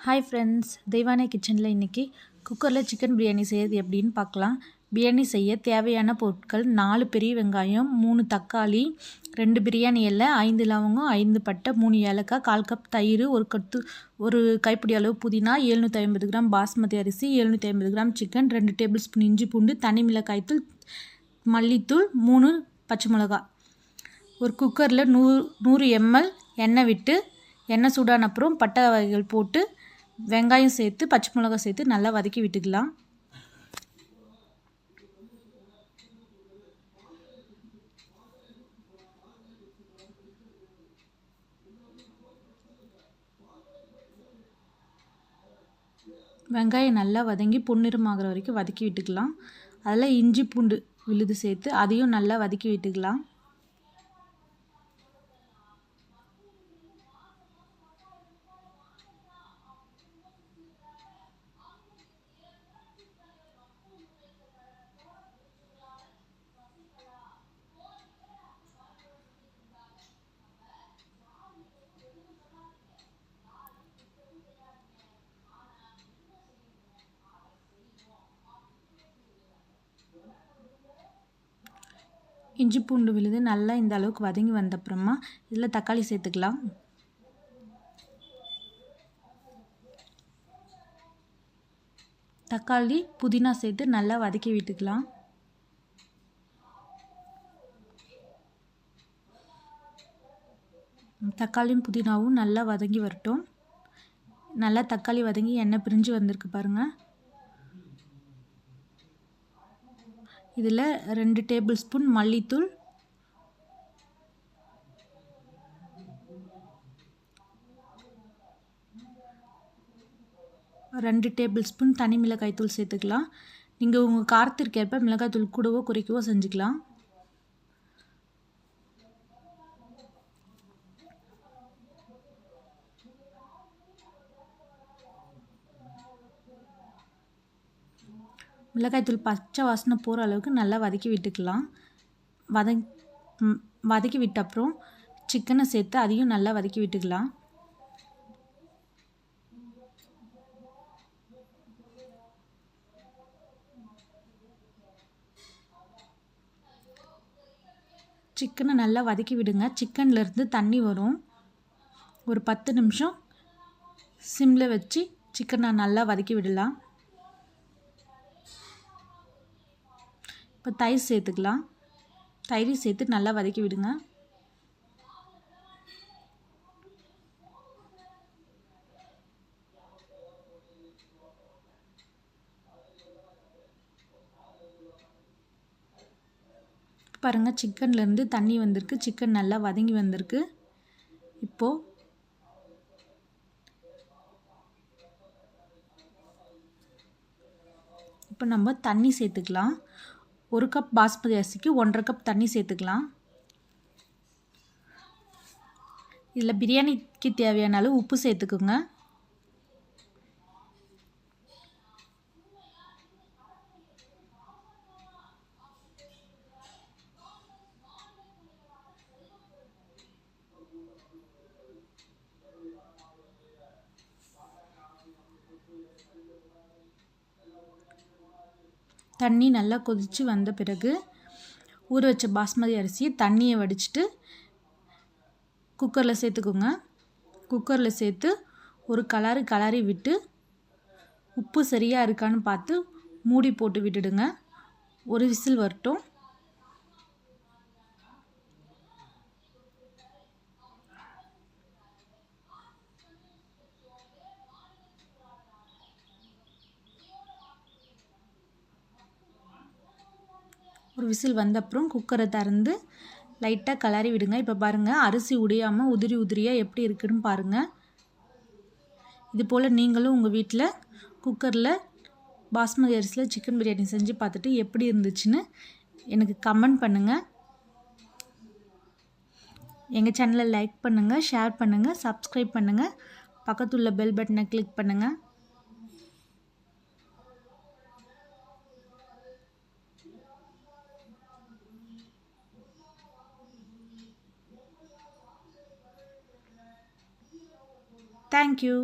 Hi friends, Deivanai கிச்சனில் இன்றைக்கி குக்கரில் சிக்கன் பிரியாணி செய்கிறது எப்படின்னு பார்க்கலாம். பிரியாணி செய்ய தேவையான பொருட்கள்: 4 பெரிய வெங்காயம், 3 தக்காளி, 2 பிரியாணி இலை, 5 லவங்கம், 5 பட்டை, 3 ஏலக்காய், 1/4 கப் தயிர், ஒரு கைப்பிடி அளவு புதினா, 750 கிராம் பாஸ்மதி அரிசி, 750 கிராம் சிக்கன், 2 டேபிள் ஸ்பூன் இஞ்சி பூண்டு, தனி மிளகாய்த்தூள், மல்லித்தூள், 3 பச்சை மிளகா. ஒரு குக்கரில் 100 ml எண்ணெய் விட்டு, எண்ணெய் சூடான அப்புறம் பட்டை வகைகள் போட்டு, வெங்காயம் சேர்த்து, பச்சை மிளகாய் சேர்த்து நல்லா வதக்கி விட்டுக்கலாம். வெங்காயம் நல்லா வதங்கி பொன்னிறமாகிற வரைக்கும் வதக்கி விட்டுக்கலாம். அதில் இஞ்சி பூண்டு விழுது சேர்த்து அதையும் நல்லா வதக்கி விட்டுக்கலாம். இஞ்சி பூண்டு விழுது நல்லா இந்த அளவுக்கு வதங்கி வந்தப்புறமா இதில் தக்காளி சேர்த்துக்கலாம். தக்காளி புதினா சேர்த்து நல்லா வதக்கி விட்டுக்கலாம். தக்காளியும் புதினாவும் நல்லா வதங்கி வரட்டும். நல்லா தக்காளி வதங்கி எண்ணெய் பிரிஞ்சு வந்திருக்கு பாருங்கள். இதில் 2 டேபிள் ஸ்பூன் மல்லித்தூள், 2 டேபிள் ஸ்பூன் தனி மிளகாய் தூள் சேர்த்துக்கலாம். நீங்கள் உங்கள் காரத்திற்கேற்ப மிளகாய் தூள் கூடவோ குறைக்கவோ செஞ்சுக்கலாம். மிளகாய்த்தூள் பச்சை வாசனை போகிற அளவுக்கு நல்லா வதக்கி விட்டுக்கலாம். வதக்கி விட்ட அப்புறம் சிக்கனை சேர்த்து அதையும் நல்லா வதக்கி விட்டுக்கலாம். சிக்கனை நல்லா வதக்கி விடுங்க. சிக்கன்லேருந்து தண்ணி வரும். ஒரு 10 நிமிஷம் சிம்மில் வச்சு சிக்கனை நல்லா வதக்கி விடலாம். இப்போ தயிர் சேர்த்துக்கலாம். தயிர் சேர்த்து நல்லா வதக்கி விடுங்க. பாருங்கள், சிக்கன்லேருந்து தண்ணி வந்திருக்கு. சிக்கன் நல்லா வதங்கி வந்திருக்கு. இப்போ நம்ம தண்ணி சேர்த்துக்கலாம். 1 கப் பாஸ்மதி அரிசிக்கு 1.5 கப் தண்ணி சேர்த்துக்கலாம். இதில் பிரியாணிக்கு தேவையான அளவு உப்பு சேர்த்துக்குங்க. தண்ணி நல்லா கொதித்து வந்த பிறகு ஊற வச்ச பாஸ்மதி அரிசி தண்ணியை வடிச்சிட்டு குக்கரில் சேர்த்துக்கோங்க. குக்கரில் சேர்த்து ஒரு கலரி விட்டு உப்பு சரியாக இருக்கான்னு பார்த்து மூடி போட்டு விட்டுடுங்க. ஒரு விசில் வரட்டும். ஒரு விசில் வந்த அப்புறம் குக்கரை திறந்து லைட்டாக கிளறி விடுங்க. இப்போ பாருங்கள், அரிசி உடையாமல் உதிரியாக எப்படி இருக்குதுன்னு பாருங்கள். இது போல் நீங்களும் உங்கள் வீட்டில் குக்கரில் பாஸ்மதி அரிசியில் சிக்கன் பிரியாணி செஞ்சு பார்த்துட்டு எப்படி இருந்துச்சுன்னு எனக்கு கமெண்ட் பண்ணுங்கள். எங்கள் சேனலை லைக் பண்ணுங்கள், ஷேர் பண்ணுங்கள், சப்ஸ்கிரைப் பண்ணுங்கள். பக்கத்துள்ள பெல் பட்டனை கிளிக் பண்ணுங்கள். Thank you.